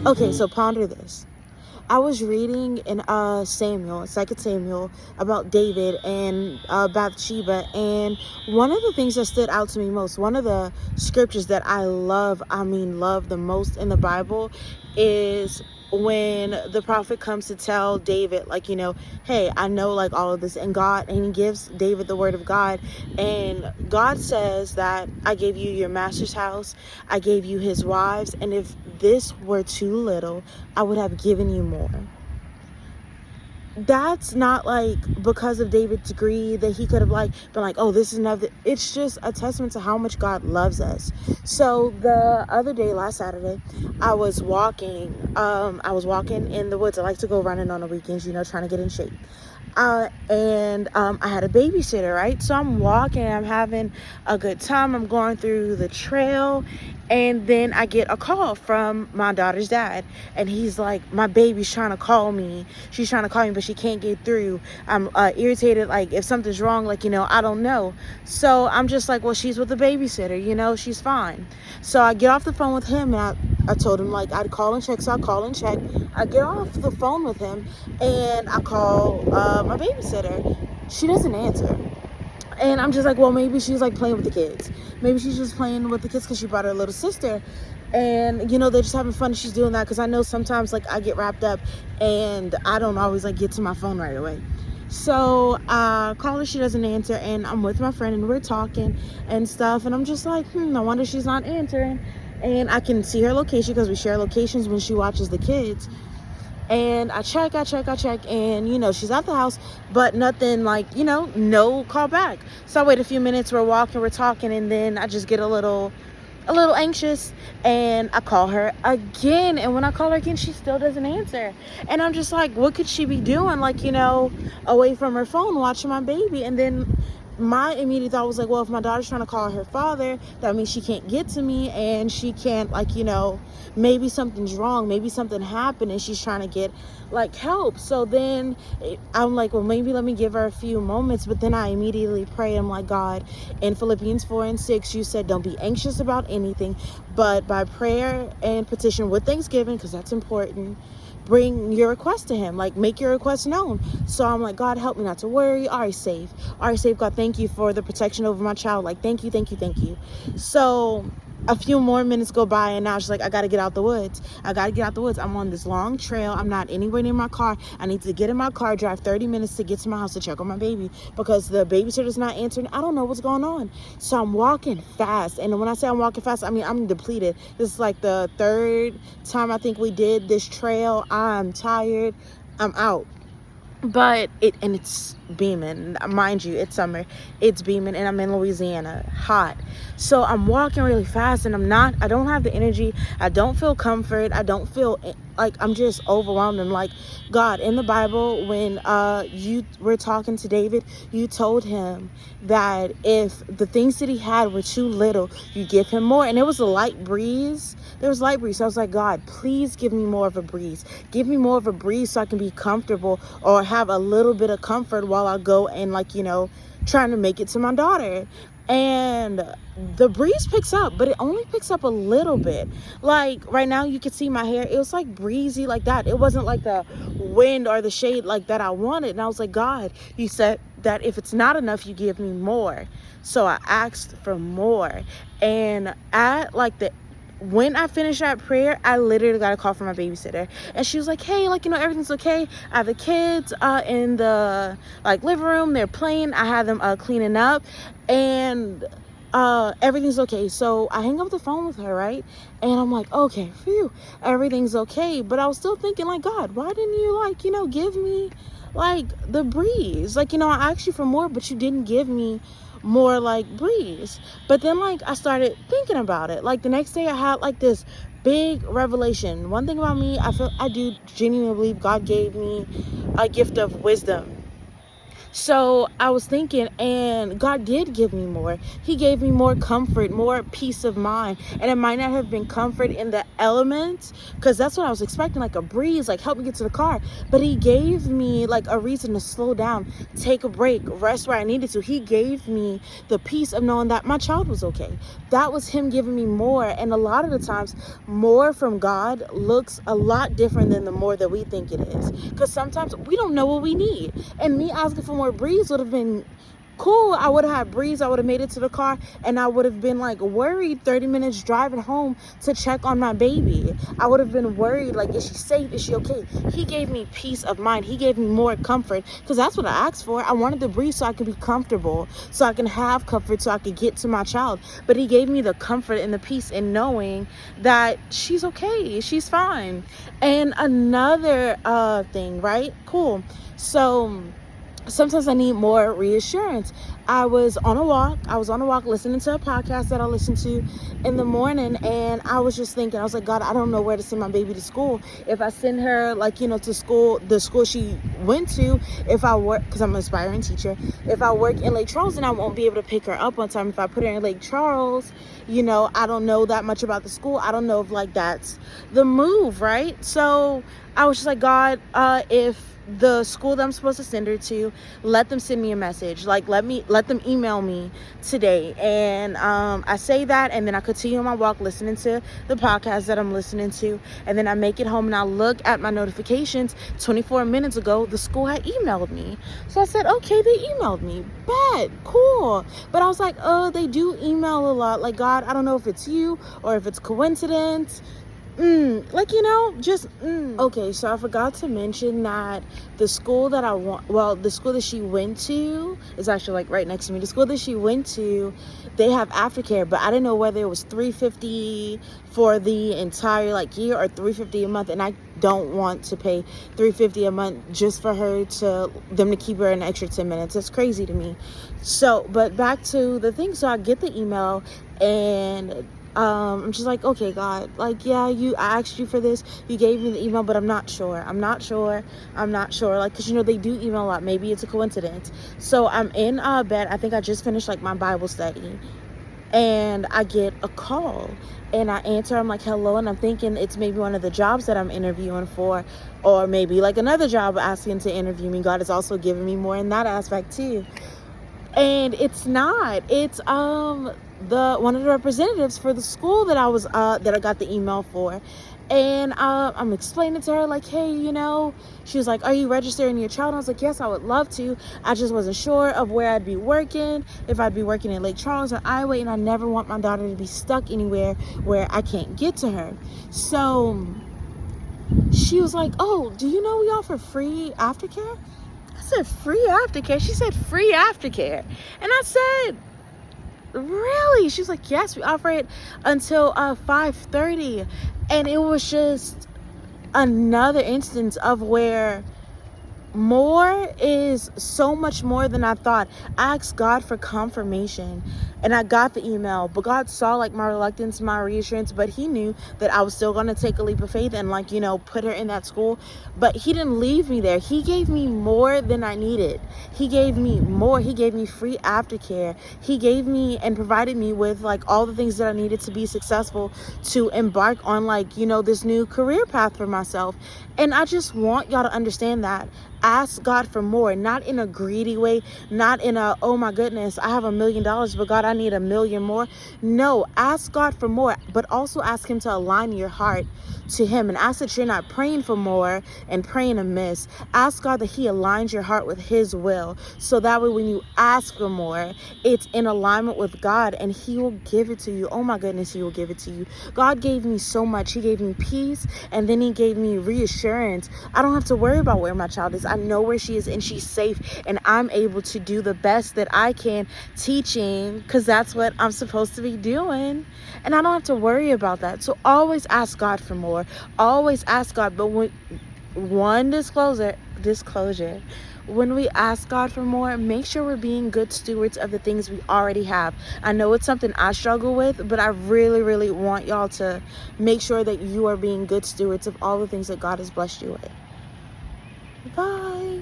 Okay, so ponder this. I was reading in Samuel, 2 Samuel, about David and Bathsheba, and one of the things that stood out to me most, one of the scriptures that I love the most in the Bible, is when the prophet comes to tell David, like, hey, I know like all of this, and he gives David the word of God, and God says that I gave you your master's house, I gave you his wives, and if this were too little, I would have given you more. That's not like because of David's greed that he could have like been like, oh, this is nothing. It's just a testament to how much God loves us. So the other day, last Saturday, I was walking in the woods. I like to go running on the weekends, trying to get in shape. And I had a babysitter, right? So I'm walking, I'm having a good time, I'm going through the trail, and then I get a call from my daughter's dad, and he's like, my baby's trying to call me. She's trying to call me, but she can't get through. I'm irritated, like if something's wrong, like, I don't know. So I'm just like, well, she's with the babysitter, she's fine. So I get off the phone with him, and I told him like I'd call and check, so I call and check. I get off the phone with him, and I call my babysitter. She doesn't answer. And I'm just like, well, maybe she's like playing with the kids. Maybe she's just playing with the kids because she brought her little sister. And, they're just having fun and she's doing that. Because I know sometimes like I get wrapped up and I don't always like get to my phone right away. So I call her, she doesn't answer. And I'm with my friend and we're talking and stuff. And I'm just like, no wonder she's not answering. And I can see her location because we share locations when she watches the kids. And I check, and she's at the house, but nothing like, no call back. So I wait a few minutes, we're walking, we're talking, and then I just get a little anxious, and I call her again. And when I call her again, she still doesn't answer. And I'm just like, what could she be doing? Like, away from her phone, watching my baby. And then my immediate thought was like, well, if my daughter's trying to call her father, that means she can't get to me, and she can't, like, maybe something's wrong, maybe something happened and she's trying to get like help. So then I'm like, well, maybe let me give her a few moments. But then I immediately pray. I'm like, God, in Philippians 4:6, you said, don't be anxious about anything, but by prayer and petition with thanksgiving, because that's important, bring your request to him, like make your request known. So I'm like, God, help me not to worry. All right, safe. God, thank you for the protection over my child. Like, thank you. So a few more minutes go by, and now she's like, I gotta get out the woods. I'm on this long trail. I'm not anywhere near my car. I need to get in my car, drive 30 minutes to get to my house to check on my baby because the babysitter's not answering. I don't know what's going on. So I'm walking fast. And when I say I'm walking fast, I mean I'm depleted. This is like the third time I think we did this trail. I'm tired. I'm out. But it's beaming, mind you, it's summer, it's beaming, and I'm in Louisiana, hot. So I'm walking really fast, and I don't have the energy, I don't feel comfort, I don't feel like, I'm just overwhelmed. I'm like, God, in the Bible, when you were talking to David, you told him that if the things that he had were too little, you give him more. And it was a light breeze. There was light breeze. So I was like, God, please give me more of a breeze. Give me more of a breeze so I can be comfortable or have a little bit of comfort while I go and trying to make it to my daughter. And the breeze picks up, but it only picks up a little bit. Like right now you can see my hair, it was like breezy like that. It wasn't like the wind or the shade like that I wanted. And I was like, God, you said that if it's not enough, you give me more. So I asked for more. And when I finished that prayer, I literally got a call from my babysitter, and she was like, hey, everything's okay. I have the kids in the living room, they're playing, I had them cleaning up, and everything's okay. So I hang up the phone with her, right? And I'm like, okay, phew, everything's okay. But I was still thinking, like, God, why didn't you give me the breeze? I asked you for more, but you didn't give me more breeze. But then I started thinking about it. The next day I had this big revelation. One thing about me, I do genuinely believe God gave me a gift of wisdom. So I was thinking, and God did give me more. He gave me more comfort, more peace of mind. And it might not have been comfort in the elements, because that's what I was expecting, like a breeze, like help me get to the car. But he gave me like a reason to slow down, take a break, rest where I needed to. He gave me the peace of knowing that my child was okay. That was him giving me more. And a lot of the times, more from God looks a lot different than the more that we think it is. Because sometimes we don't know what we need. And me asking for more breeze would have been cool. I would have had breeze. I would have made it to the car, and I would have been like worried 30 minutes driving home to check on my baby. I would have been worried, like, is she safe? Is she okay? He gave me peace of mind. He gave me more comfort, because that's what I asked for. I wanted the breeze so I could be comfortable, so I can have comfort, so I could get to my child. But he gave me the comfort and the peace in knowing that she's okay, she's fine. And another thing, right? Cool. So sometimes I need more reassurance. I was on a walk listening to a podcast that I listened to in the morning, and I was just thinking, I was like, God, I don't know where to send my baby to school. If I send her, like, to school, the school she went to, if I work, because I'm an aspiring teacher, if I work in Lake Charles, then I won't be able to pick her up on time. If I put her in Lake Charles, I don't know that much about the school. I don't know if, like, that's the move, right? So I was just like, God, if the school that I'm supposed to send her to, let them send me a message, like let them email me today. And I say that, and then I continue on my walk listening to the podcast that I'm listening to, and then I make it home and I look at my notifications. 24 minutes ago, the school had emailed me. So I said, okay, they emailed me, bad, cool. But I was like, oh, they do email a lot. Like, God, I don't know if it's you or if it's coincidence. Okay, so I forgot to mention that the school that the school that she went to is actually like right next to me. The school that she went to, they have aftercare, but I didn't know whether it was $350 for the entire year or $350 a month, and I don't want to pay $350 a month just for them to keep her an extra 10 minutes. That's crazy to me. So, but back to the thing. So I get the email, and I'm just like, okay, God, like, yeah, I asked you for this. You gave me the email, but I'm not sure. Like, because, they do email a lot. Maybe it's a coincidence. So I'm in bed. I think I just finished, my Bible study. And I get a call. And I answer. I'm like, hello. And I'm thinking it's maybe one of the jobs that I'm interviewing for. Or maybe, another job asking to interview me. God is also giving me more in that aspect, too. And it's not. It's one of the representatives for the school that I got the email for. And I'm explaining to her, like, hey, she was like, are you registering your child? And I was like, yes, I would love to. I just wasn't sure of where I'd be working, if I'd be working in Lake Charles or Iowa, and I never want my daughter to be stuck anywhere where I can't get to her. So she was like, oh, do you know we offer free aftercare? I said, free aftercare? She said, free aftercare. And I said, really? She's like, yes, we offer it until 5:30. And it was just another instance of where more is so much more than I thought. I asked God for confirmation, and I got the email, but God saw my reluctance, my reassurance, but he knew that I was still going to take a leap of faith and put her in that school. But he didn't leave me there. He gave me more than I needed. He gave me more. He gave me free aftercare. He gave me and provided me with all the things that I needed to be successful, to embark on this new career path for myself. And I just want y'all to understand that. Ask God for more, not in a greedy way, not in a, oh my goodness, I have $1 million, but God, I need 1 million more. No, ask God for more, but also ask him to align your heart to him, and ask that you're not praying for more and praying amiss. Ask God that he aligns your heart with his will, so that way when you ask for more, it's in alignment with God, and he will give it to you. Oh my goodness, he will give it to you. God gave me so much. He gave me peace, and then he gave me reassurance. I don't have to worry about where my child is. I know where she is, and she's safe, and I'm able to do the best that I can teaching, because that's what I'm supposed to be doing, and I don't have to worry about that. So always ask God for more. Always ask God. But one disclosure, when we ask God for more, make sure we're being good stewards of the things we already have. I know it's something I struggle with, but I really, really want y'all to make sure that you are being good stewards of all the things that God has blessed you with. Bye.